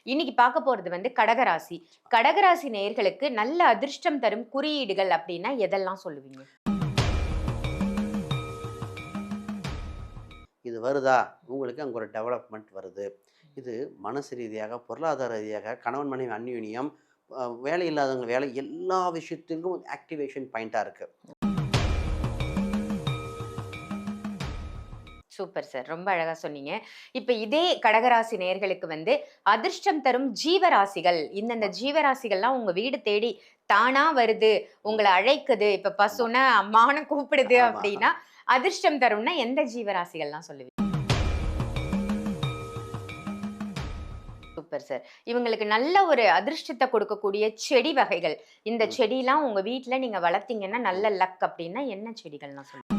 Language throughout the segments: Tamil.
இன்னைக்கு பார்க்க போறது கடகராசி. கடகராசி நேயர்களுக்கு நல்ல அதிர்ஷ்டம் தரும் குறியீடுகள் அப்படின்னா எதெல்லாம் சொல்லுவீங்க? இது வருதா? உங்களுக்கு அங்க ஒரு டெவலப்மெண்ட் வருது. இது மனசு ரீதியாக, பொருளாதார ரீதியாக, கணவன் மனைவி அந்யோன்யம், வேலை இல்லாதவங்க வேலை, எல்லா விஷயத்துக்கும் ஆக்டிவேஷன் பாயிண்ட்டா இருக்கு. Super sir. ரொம்ப அழகா சொன்னீங்க. இப்ப இதே கடகராசி நேயர்களுக்கு அதிர்ஷ்டம் தரும் ஜீவராசிகள், இந்தந்த ஆமா, ஜீவராசிகள்லாம் உங்க வீடு தேடி தானா வருது, ம். உங்கள அழைக்குது. இப்ப ஆமா, பசுன்னா அம்மான்னு கூப்பிடுது ஆமா. அப்படின்னா, அதிர்ஷ்டம் தரும்னா எந்த ஜீவராசிகள்லாம் சொல்லுவீங்க? Super sir. இவங்களுக்கு நல்ல ஒரு அதிர்ஷ்டத்த கொடுக்கக்கூடிய செடி வகைகள். இந்த ம், செடிலாம் உங்க வீட்ல நீங்க வளர்த்தீங்கன்னா ம். நல்ல லக் அப்படின்னா என்ன செடிகள்லாம் சொல்லுவீங்க?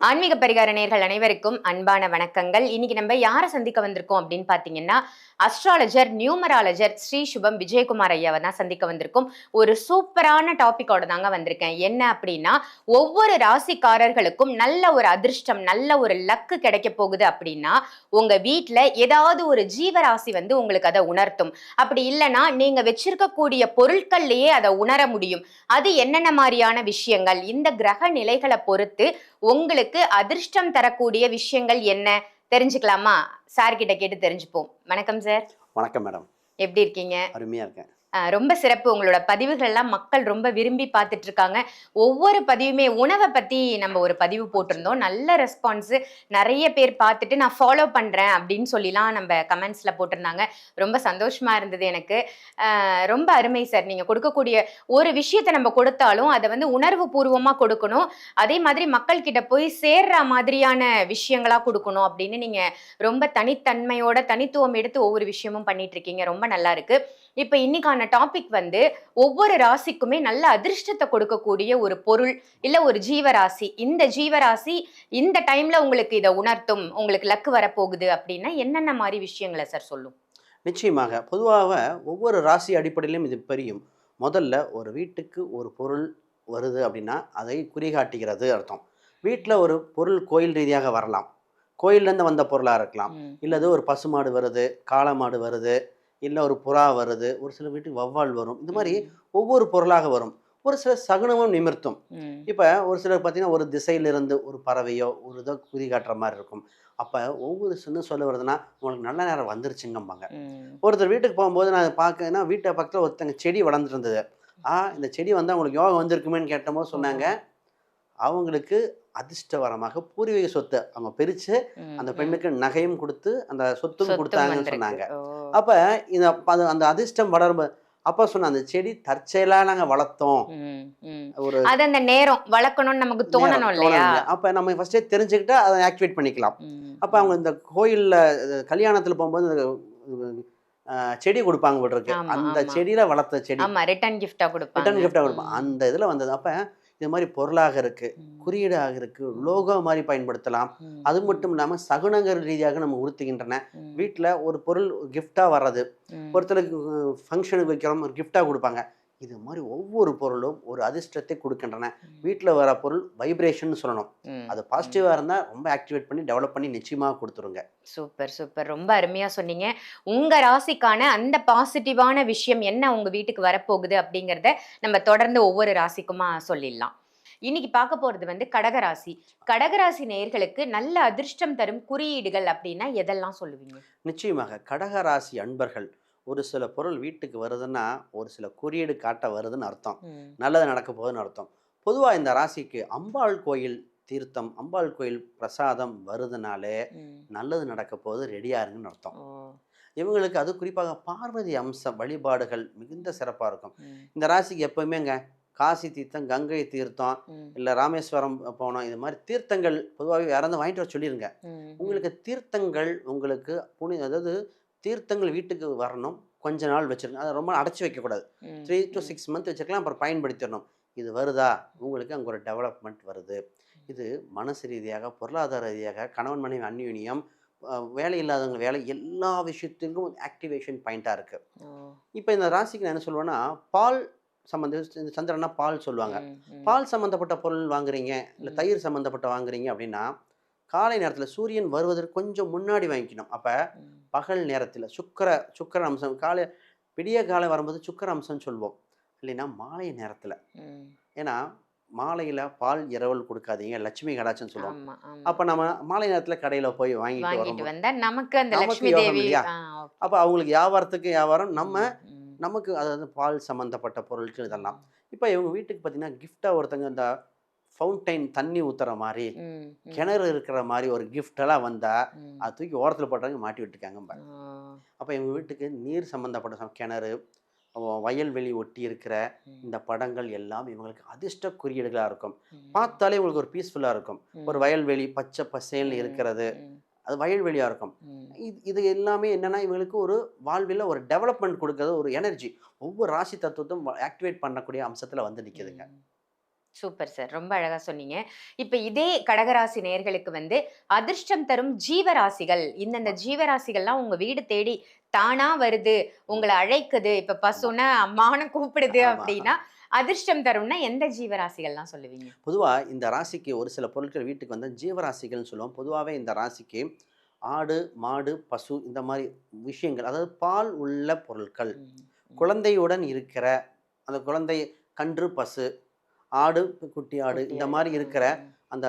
ஆன்மீக பரிகார நேயர்கள் அனைவருக்கும் அன்பான வணக்கங்கள். இன்னைக்கு நம்ம யாரை சந்திக்க வந்திருக்கோம் அப்படின்னு பாத்தீங்கன்னா, அஸ்ட்ராலஜர், நியூமராலஜர் ஸ்ரீ சுபம் விஜயகுமார் ஐயாவை தான் சந்திக்க வந்திருக்கோம். ஒரு சூப்பரான டாபிக்கோட தாங்க வந்திருக்கேன். என்ன அப்படின்னா, ஒவ்வொரு ராசிக்காரர்களுக்கும் நல்ல ஒரு அதிர்ஷ்டம், நல்ல ஒரு லக்கு கிடைக்க போகுது அப்படின்னா, உங்க வீட்ல ஏதாவது ஒரு ஜீவராசி உங்களுக்கு அதை உணர்த்தும். அப்படி இல்லைன்னா நீங்க வச்சிருக்கக்கூடிய பொருட்கள்லயே அதை உணர முடியும். அது என்னென்ன மாதிரியான விஷயங்கள், இந்த கிரக நிலைகளை பொறுத்து உங்களுக்கு அதிர்ஷ்டம் தரக்கூடிய விஷயங்கள் என்ன தெரிஞ்சுக்கலாமா? சார் கிட்ட கேட்டு தெரிஞ்சுப்போம். வணக்கம் சார். வணக்கம் மேடம். எப்படி இருக்கீங்க? அருமையா இருக்கேன். ரொம்ப சிறப்பு. உங்களோட பதிவுகள் எல்லாம் மக்கள் ரொம்ப விரும்பி பார்த்துட்டு இருக்காங்க. ஒவ்வொரு பதிவுமே உணவ பத்தி நம்ம ஒரு பதிவு போட்டிருந்தோம். நல்ல ரெஸ்பான்ஸ். நெறைய பேர் பார்த்துட்டு நான் ஃபாலோ பண்றேன் அப்படின்னு சொல்லிலாம் நம்ம கமெண்ட்ஸ்ல போட்டிருந்தாங்க. ரொம்ப சந்தோஷமா இருந்தது எனக்கு. ரொம்ப அருமை சார். நீங்க கொடுக்கக்கூடிய ஒரு விஷயத்த நம்ம கொடுத்தாலும் அத உணர்வு பூர்வமா கொடுக்கணும். அதே மாதிரி மக்கள் கிட்ட போய் சேர்ற மாதிரியான விஷயங்களா கொடுக்கணும் அப்படின்னு நீங்க ரொம்ப தனித்தன்மையோட தனித்துவம் எடுத்து ஒவ்வொரு விஷயமும் பண்ணிட்டு இருக்கீங்க. ரொம்ப நல்லா இருக்கு. இப்ப இன்னைக்கான டாபிக் ஒவ்வொரு ராசிக்குமே நல்ல அதிர்ஷ்டத்தை கொடுக்கக்கூடிய ஒரு பொருள் இல்ல ஒரு ஜீவராசி. இந்த ஜீவராசி இந்த டைம்ல உங்களுக்கு இதை உணர்த்தும், உங்களுக்கு லக்கு வரப்போகுது அப்படின்னா என்னென்ன மாதிரி விஷயங்களை சார் சொல்லும்? நிச்சயமாக. பொதுவாக ஒவ்வொரு ராசி அடிப்படையிலும் இது பிரியும். முதல்ல ஒரு வீட்டுக்கு ஒரு பொருள் வருது அப்படின்னா, அதை குறிகாட்டுகிறது அர்த்தம். வீட்ல ஒரு பொருள் கோயில் ரீதியாக வரலாம். கோயில்லேருந்து வந்த பொருளா இருக்கலாம். இல்லது ஒரு பசுமாடு வருது, காளமாடு வருது, இல்ல ஒரு புறா வருது, ஒரு சில வீட்டுக்கு வௌவால் வரும். இந்த மாரி ஒவ்வொரு பொருளாக வரும். ஒரு சில சகுனமும் நிமிர்த்தும். இப்ப ஒரு சிலர் பார்த்தீங்கன்னா, ஒரு திசையிலிருந்து ஒரு பறவையோ, ஒரு இதோ குறிகாட்டுற மாரி இருக்கும். அப்ப ஒவ்வொரு சின்ன சொல்ல வருதுன்னா, உங்களுக்கு நல்ல நேரம் வந்துருச்சுங்கம்பாங்க. ஒருத்தர் வீட்டுக்கு போகும்போது நான் பார்க்கன்னா, வீட்டு பக்கத்துல ஒருத்தங்க செடி வளர்ந்துட்டு இருந்தது. இந்த செடி வந்தா உங்களுக்கு யோகம் வந்திருக்குமேன்னு கேட்டபோது சொன்னாங்க, அவங்களுக்கு அதிர்ஷ்டவரமாக பூர்வீக சொத்து அவங்க பிரிச்சு அந்த பெண்ணுக்கு நகையும் குடுத்து, அந்த சொத்தும் சொத்தும் குடுத்தாங்கன்னு வந்திருக்கு. சொன்னாங்க. ஓ. அப்ப இந்த அந்த அதிர்ஷ்டம் வளரும்போது அப்ப சொன்ன அந்த செடி தற்செயலா நாங்க வளர்த்தோம். ம், ம். ஒரு அது அந்த நேரம் வளர்க்கணும்னு நமக்கு நேரம் தோணணும் இல்லையா? தோணணுங்க. அப்ப நம்ம ஃபர்ஸ்ட்டே தெரிஞ்சுக்கிட்டா அத ஆக்டிவேட் பண்ணிக்கலாம். ம், அப்ப ம். அவங்க இந்த கோயில்ல கல்யாணத்துல போம்போது செடி குடுப்பாங்க போலருக்கு. ஆமா, அந்த ஆமா. செடியில வளர்த்த செடி. ஆமா. ரிட்டர்ன் கிஃப்ட்டா குடுப்பாங்க. ரிட்டர்ன் கிஃப்ட்டா குடுப்பாங்க. ம், அந்த இதுல வந்தது. அப்ப இது மாரி பொருளாக இருக்கு, ம், குறியீடாக இருக்கு, லோகோ மாரி பயன்படுத்தலாம். ம், அது ம், மட்டும் இல்லாம சகுனங்கள் ரீதியாக நம்ம உறுத்துகின்றன. ம், வீட்ல ஒரு பொருள் கிஃப்ட்டா வர்றது. ம். ஒருத்தருக்கு ஃபங்ஷனுக்கு வைக்கிறோம், ஒரு கிஃப்ட்டா குடுப்பாங்க. இது மாரி ஒவ்வொரு பொருளும் ஒரு அதிர்ஷ்டத்தை குடுக்கின்றன. வீட்ல வர பொருள் வைப்ரேஷன்னு சொல்லணும். ம், அது ம். பாசிட்டிவா இருந்தா ரொம்ப ஆக்டிவேட் பண்ணி, டெவலப் பண்ணி நிச்சயமா குடுத்துருங்க. Super, super. ரொம்ப அருமையா சொன்னீங்க. உங்க ராசிக்கான அந்த பாசிட்டிவான விஷயம் என்ன உங்க வீட்டுக்கு வரப்போகுது அப்படிங்கிறத நம்ம தொடர்ந்து ஒவ்வொரு ராசிக்குமா சொல்லிடலாம். இன்னைக்கு பார்க்க போறது கடகராசி. கடகராசி நேயர்களுக்கு நல்ல அதிர்ஷ்டம் தரும் குறியீடுகள் அப்படின்னா எதெல்லாம் சொல்லுவீங்க? நிச்சயமாக கடக ராசி அன்பர்கள் ஒரு சில பொருள் வீட்டுக்கு வருதுன்னா, ஒரு சில குறியீடு காட்ட வருதுன்னு அர்த்தம். ம், நல்லது நடக்க போகுதுன்னு அர்த்தம். பொதுவா இந்த ராசிக்கு அம்பாள் கோயில் தீர்த்தம், அம்பாள் கோயில் பிரசாதம் வருதுனாலே, ம். நல்லது நடக்க போகுது ரெடியா இருங்கன்னு அர்த்தம். ஓ. இவங்களுக்கு அது குறிப்பாக பார்வதி அம்ச வழிபாடுகள் மிகுந்த சிறப்பா இருக்கும். ம், இந்த ராசிக்கு எப்பவுமேங்க காசி தீர்த்தம், கங்கை தீர்த்தம், ம், இல்ல ராமேஸ்வரம் போனோம். இது மாரி தீர்த்தங்கள் பொதுவாவே யாராவது வாங்கிட்டு வர சொல்லிருங்க. ம், ம், உங்களுக்கு தீர்த்தங்கள் உங்களுக்கு அதாவது தீர்த்தங்கள் வீட்டுக்கு வரணும். கொஞ்ச நாள் வச்சிருங்க. அத ரொம்ப அடைச்சு வைக்கக்கூடாது. ம், 3 to ம், 6 மந்த் வச்சுருக்கலாம். அப்புறம் பயன்படுத்திறணும். இது வருதா உங்களுக்கு அங்கே ஒரு டெவலப்மெண்ட் வருது. இது மனசு ரீதியாக, பொருளாதார ரீதியாக, கணவன் மனைவி அந்யோன்யம், வேலை இல்லாதவங்க வேலை, எல்லா விஷயத்துக்கும் ஆக்டிவேஷன் பாயிண்ட்டாக இருக்குது. ஓ. இப்போ இந்த ராசிக்கு நான் என்ன சொல்லுவேன்னா, பால் இந்த சந்திரன்னா பால் சொல்லுவாங்க. ம், ம், பால் சம்மந்தப்பட்ட பொருள் வாங்குறீங்க, இல்லை ம், தயிர் சம்மந்தப்பட்ட வாங்குறீங்க அப்படின்னா, காலை நேரத்தில் சூரியன் வருவதற்கு கொஞ்சம் முன்னாடி வாங்கிக்கணும். அப்போ ம், பகல் நேரத்தில் சுக்கிர அம்சம் விடிய காலை வரும்போது சுக்கிர அம்சம்னு சொல்லுவோம். இல்லைன்னா மாலை நேரத்தில். ம். ஏன்னா மாலையில் பால் இரவல் கொடுக்காதீங்க, லட்சுமி கடாட்சம்னு சொல்லுவோம். ஆமா, ஆமா. அப்போ நம்ம மாலை நேரத்தில் கடையில் போய் வாங்கிட்டு வாங்கிட்டு வரும்போது வந்தா நமக்கு அந்த நமக்கு லட்சுமி யோகம் தேவி. இல்லையா? ஓகே. அப்போ அவங்களுக்கு வியாபாரத்துக்கு வியாபாரம், ம், ம், நமக்கு அதாவது பால் சம்மந்தப்பட்ட பொருட்கள் இதெல்லாம். ம், இப்போ இவங்க வீட்டுக்கு பார்த்தீங்கன்னா கிஃப்டாக ஒருத்தங்க இந்த ஃபவுண்டைன் தண்ணி ஊற்றுற மாதிரி, ம், ம், கிணறு இருக்கிற மாதிரி ஒரு கிஃப்டெல்லாம் வந்தால் ம். அது தூக்கி ஓரத்தில் போட்டவங்க மாட்டி விட்டுருக்காங்க. ஓ. அப்போ இவங்க வீட்டுக்கு நீர் சம்மந்தப்பட்ட கிணறு, வயல்வெளி ஒட்டி இருக்கிற ம், இந்த படங்கள் எல்லாம் இவங்களுக்கு அதிர்ஷ்ட குறியீடுகளாக இருக்கும். ம், பார்த்தாலே உங்களுக்கு ஒரு பீஸ்ஃபுல்லாக இருக்கும். ம், ஒரு வயல்வெளி பச்சை பசேல்னு ம், இருக்கிறது, ம், அது வயல்வெளியாக இருக்கும். ம். இது எல்லாமே என்னன்னா இவங்களுக்கு ஒரு வாழ்வில் ஒரு டெவலப்மெண்ட் கொடுக்கறது, ஒரு எனர்ஜி. ஒவ்வொரு ராசி தத்துவத்தையும் ஆக்டிவேட் பண்ணக்கூடிய அம்சத்தில் வந்து நிற்குதுங்க. Super sir. ரொம்ப அழகா சொன்னீங்க. இப்ப இதே கடகராசி நேயர்களுக்கு வந்து அதிர்ஷ்டம் தரும் ஜீவராசிகள், இந்தந்த ஜீவராசிகள்லாம் உங்க வீடு தேடி தானா வருது, உங்கள அழைக்குது. இப்ப ஆமா, பசுன்னா அம்மான்னு கூப்பிடுது ஆமா. அப்படின்னா, அதிர்ஷ்டம் தரும்னா எந்த ஜீவராசிகள்லாம் சொல்லுவீங்க? பொதுவா இந்த ராசிக்கு ஒரு சில பொருட்கள் வீட்டுக்கு வந்தா ஜீவராசிகள்னு சொல்லுவோம். பொதுவாவே இந்த ராசிக்கு ஆடு, மாடு, பசு இந்த மாரி விஷயங்கள், அதாவது பால் உள்ள பொருட்கள், ம், ம், குழந்தையுடன் இருக்கிற அந்த குழந்தை, கன்று, பசு, ஆடு, குட்டி ஆடு குட்டி இந்த ஆடு. மாரி ம், இருக்கிற ம். அந்த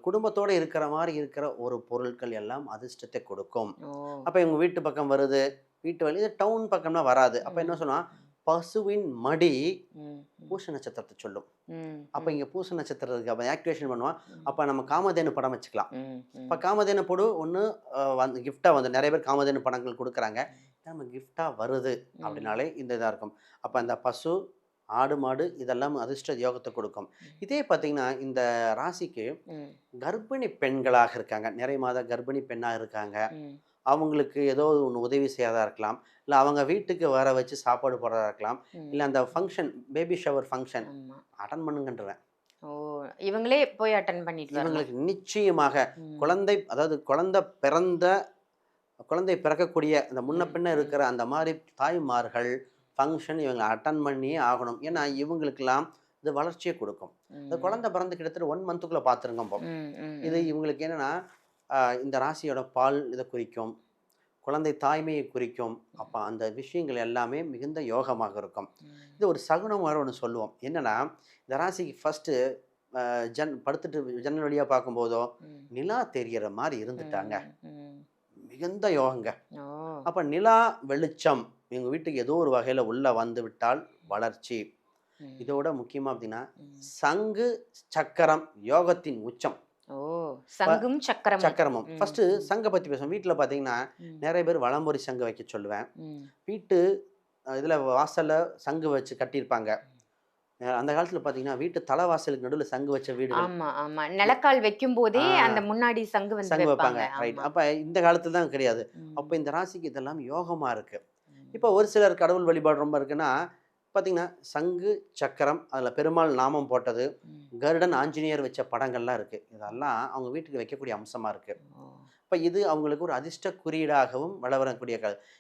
குடும்பத்தோட இருக்கிற மாரி இருக்கிற ஒரு பொருட்கள் எல்லாம் அதிர்ஷ்டத்தை கொடுக்கும். ஓ. அப்ப இவங்க வீட்டு பக்கம் வருது, வீட்டு வழி இது டவுன் பக்கம்னா வராது. அப்ப என்ன ம், சொன்னா, பசுவின் மடி ம், ம், பூச நட்சத்திரத்தை சொல்லும். ம், அப்ப ம், இங்க பூச நட்சத்திரத்துக்கு அப்ப ஆக்டிவேஷன் பண்ணுவான். ம், அப்ப நம்ம காமதேனு படம் வச்சுக்கலாம். ம், ம், இப்ப காமதேனு படம் ஒண்ணு வந்து கிஃப்ட்டா வந்து நெறைய பேர் காமதேனு படங்கள் குடுக்குறாங்க. நம்ம கிஃப்ட்டா வருது ம், அப்படின்னாலே இந்த இதா இருக்கும். அப்ப அந்த பசு, ஆடு, மாடு இதெல்லாம் அதிர்ஷ்ட யோகத்த கொடுக்கும். இதே பார்த்தீங்கன்னா, இந்த ராசிக்கு ம், கர்ப்பிணி பெண்களாக இருக்காங்க. நிறைய மாத கர்ப்பிணி பெண்ணா இருக்காங்க. ம், அவங்களுக்கு ஏதோ ஒண்ணு உதவி செய்யறதா இருக்கலாம். இல்ல அவங்க வீட்டுக்கு வர வச்சு சாப்பாடு போடுறதா இருக்கலாம். ம். இல்ல அந்த ஃபங்ஷன், பேபி ஷவர் ஃபங்ஷன் ஆமா. அட்டெண்ட் பண்ணுங்கன்றேன். ஓ. இவங்களே போய் அட்டெண்ட் பண்ணிட்டு வரணும். இவங்களுக்கு நிச்சயமாக ம், அதாவது குழந்தை பிறக்கக்கூடிய அந்த முன்ன ம், பின்ன ம், இருக்கிற அந்த மாதிரி தாய்மார்கள் ஃபங்க்ஷன் இவங்க அட்டன் பண்ணியே ஆகணும். ஏன்னா இவங்களுக்கெல்லாம் இது வளர்ச்சியை கொடுக்கும். இந்த ம், குழந்தை பிறந்து கிட்டத்தட்ட 1 மந்த்துக்குள்ளே பார்த்துருங்க இப்போ. ம், ம், இது ம், இவங்களுக்கு என்னன்னா இந்த ராசியோட பால் இதை குறிக்கும், குழந்தை தாய்மையை குறிக்கும். அப்போ அந்த விஷயங்கள் எல்லாமே மிகுந்த யோகமாக இருக்கும். ம், இது ஒரு சகுனம் வேறு ஒன்று சொல்லுவோம். என்னன்னா இந்த ராசிக்கு ஃபஸ்ட்டு படுத்துட்டு ஜன்னல் வழியாக பார்க்கும்போதோ ம், நிலா தெரியற மாதிரி இருந்துட்டாங்க, ம். மிகுந்த யோகங்க. ஓ. அப்ப நிலா வெளிச்சம் எங்க வீட்டுக்கு ஏதோ ஒரு வகையில உள்ள வந்து விட்டால் வளர்ச்சி. ம், இதோட முக்கியமா அப்படின்னா ம். சங்கு, சக்கரம் யோகத்தின் உச்சம். ஓ. சங்கும் சக்கரமும். சக்கரமும் ம், ஃபர்ஸ்ட் ம், சங்கை பத்தி பேசுவோம். வீட்டுல பாத்தீங்கன்னா ம், நிறைய பேர் வலம்புரி சங்கு வைக்க சொல்லுவேன். ம், வீட்டு இதுல வாசல்ல சங்கு வச்சு கட்டியிருப்பாங்க. அந்த காலத்துல பாத்தீங்கன்னா வீட்டு தலைவாசலுக்கு நடுவுல சங்கு வச்ச வீடுகள். ஆமா, ஆமா. நிலக்கால் வைக்கும் போதே அந்த ஆஹ் முன்னாடி சங்கு வந்து சங்கு வைப்பாங்க, வைப்பாங்க. ரைட். ஆமா. அப்ப இந்த காலத்துல தான் கிடையாது. அப்ப ம், இந்த ராசிக்கு இதெல்லாம் யோகமா இருக்கு. ம், இப்போ ஒரு சிலர் கடவுள் வழிபாடு ரொம்ப இருக்குன்னா, பார்த்தீங்கன்னா சங்கு, சக்கரம், அதில் பெருமாள் நாமம் போட்டது, ம். கருடன், ஆஞ்சநேயர் வச்ச படங்கள்லாம் இருக்குது. இதெல்லாம் அவங்க வீட்டுக்கு வைக்கக்கூடிய அம்சமாக இருக்குது. ஓ. இப்போ இது அவங்களுக்கு ஒரு அதிர்ஷ்ட குறியீடாகவும் வளரக்கூடிய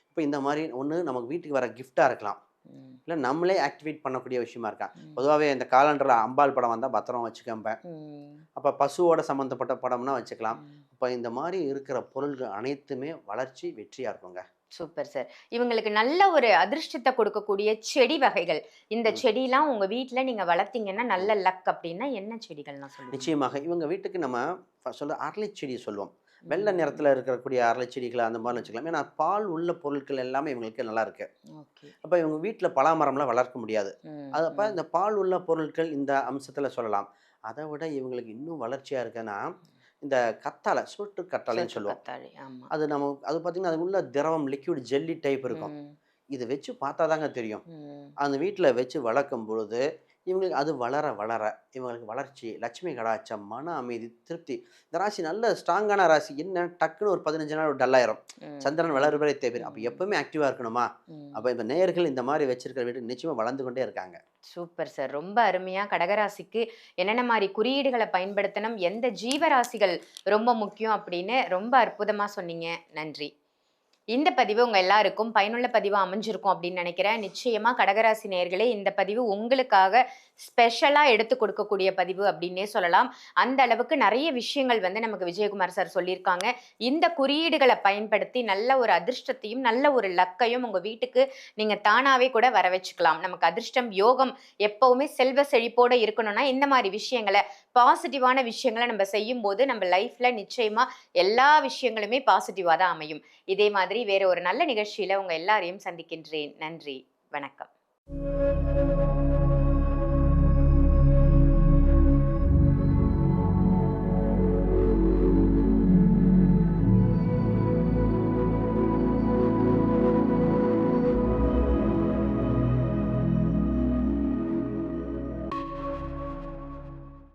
இப்போ இந்த மாதிரி ஒன்று நமக்கு வீட்டுக்கு வர கிஃப்டாக இருக்கலாம், ம், இல்லை நம்மளே ஆக்டிவேட் பண்ணக்கூடிய விஷயமா இருக்கான். ம், பொதுவாகவே இந்த காலண்டரில் அம்பாள் படம் வந்தால் பத்திரம் வச்சுக்கம்பேன். ம், அப்போ பசுவோட சம்மந்தப்பட்ட படம்னா வச்சுக்கலாம். ம். இப்போ இந்த மாதிரி இருக்கிற பொருள்கள் அனைத்துமே வளர்ச்சி வெற்றியாக இருக்குங்க. Super sir. இவங்களுக்கு நல்ல ஒரு அதிர்ஷ்டத்த கொடுக்கக்கூடிய செடி வகைகள். இந்த ம், செடிலாம் உங்க வீட்ல நீங்க வளர்த்தீங்கன்னா ம். நல்ல லக் அப்படின்னா என்ன செடிகள்லாம் சொல்லுவீங்க? நிச்சயமாக இவங்க வீட்டுக்கு நம்ம சொல்ல அரளி செடி சொல்லுவோம். வெள்ளை ம். நிறத்தில் இருக்கக்கூடிய அரளி செடிகளை அந்த மாதிரி வச்சுக்கலாம். ஏன்னா பால் உள்ள பொருட்கள் எல்லாமே இவங்களுக்கு நல்லா இருக்கு. ஓகே. அப்போ இவங்க வீட்டில் பலாமரம்லாம் வளர்க்க முடியாது. ம், அது அப்போ ம், இந்த பால் உள்ள பொருட்கள் இந்த அம்சத்தில் சொல்லலாம். அதை விட இவங்களுக்கு இன்னும் வளர்ச்சியாக இருக்குன்னா இந்த கத்தாழை, சுருட்டு கத்தாழைன்னு சோற்று சொல்லுவோம். கத்தாழை. ஆமா. அது பார்த்தீங்கன்னா அது உள்ள திரவம் லிக்விட் ஜெல்லி டைப் இருக்கும். ம், இது வச்சு பார்த்தா தாங்க தெரியும். ம், அந்த வீட்டில் வச்சு வளர்க்கும் பொழுது இவங்களுக்கு அது வளர வளர இவங்களுக்கு வளர்ச்சி, லட்சுமி கடாட்சம், மன அமைதி, திருப்தி. இந்த ராசி நல்ல ஸ்ட்ராங்கான ராசி. என்ன டக்குன்னு ஒரு 15 நாள் டல்லாயிரும். ம், சந்திரன் வளர்பிறை தேவை. அப்போ ம், எப்பவுமே ஆக்டிவா இருக்கணுமா? ம். அப்போ இந்த நேயர்கள் இந்த மாதிரி வச்சிருக்கிற வீடு நிச்சயமா வளர்ந்து கொண்டே இருக்காங்க. Super sir. ரொம்ப அருமையா கடகராசிக்கு என்னென்ன மாரி குறியீடுகள பயன்படுத்தணும், எந்த ஜீவராசிகள் ரொம்ப முக்கியம் அப்படின்னு ரொம்ப அற்புதமா சொன்னீங்க. நன்றி. இந்த பதிவு உங்க எல்லாருக்கும் பயனுள்ள பதிவா அமைஞ்சிருக்கும் அப்படின்னு நினைக்கிறேன். நிச்சயமா கடகராசி நேயர்களே, இந்த பதிவு உங்களுக்காக ஸ்பெஷலா எடுத்து கொடுக்கக்கூடிய பதிவு அப்படின்னே சொல்லலாம். அந்த அளவுக்கு நிறைய விஷயங்கள் வந்து நமக்கு விஜயகுமார் சார் சொல்லியிருக்காங்க. இந்த குறியீடுகள பயன்படுத்தி நல்ல ஒரு அதிர்ஷ்டத்தையும், நல்ல ஒரு லக்கையும் உங்க வீட்டுக்கு நீங்க தானாவே கூட வர வச்சுக்கலாம். நமக்கு அதிர்ஷ்டம், யோகம் எப்பவுமே செல்வ செழிப்போட இருக்கணும்னா, இந்த மாரி விஷயங்கள பாசிட்டிவான விஷயங்கள நம்ம செய்யும்போது நம்ம லைஃப்ல நிச்சயமா எல்லா விஷயங்களுமே பாசிட்டிவா தான் அமையும். இதே மாதிரி வேற ஒரு நல்ல நிகழ்ச்சியில உங்க எல்லாரையும் சந்திக்கின்றேன். நன்றி. வணக்கம்.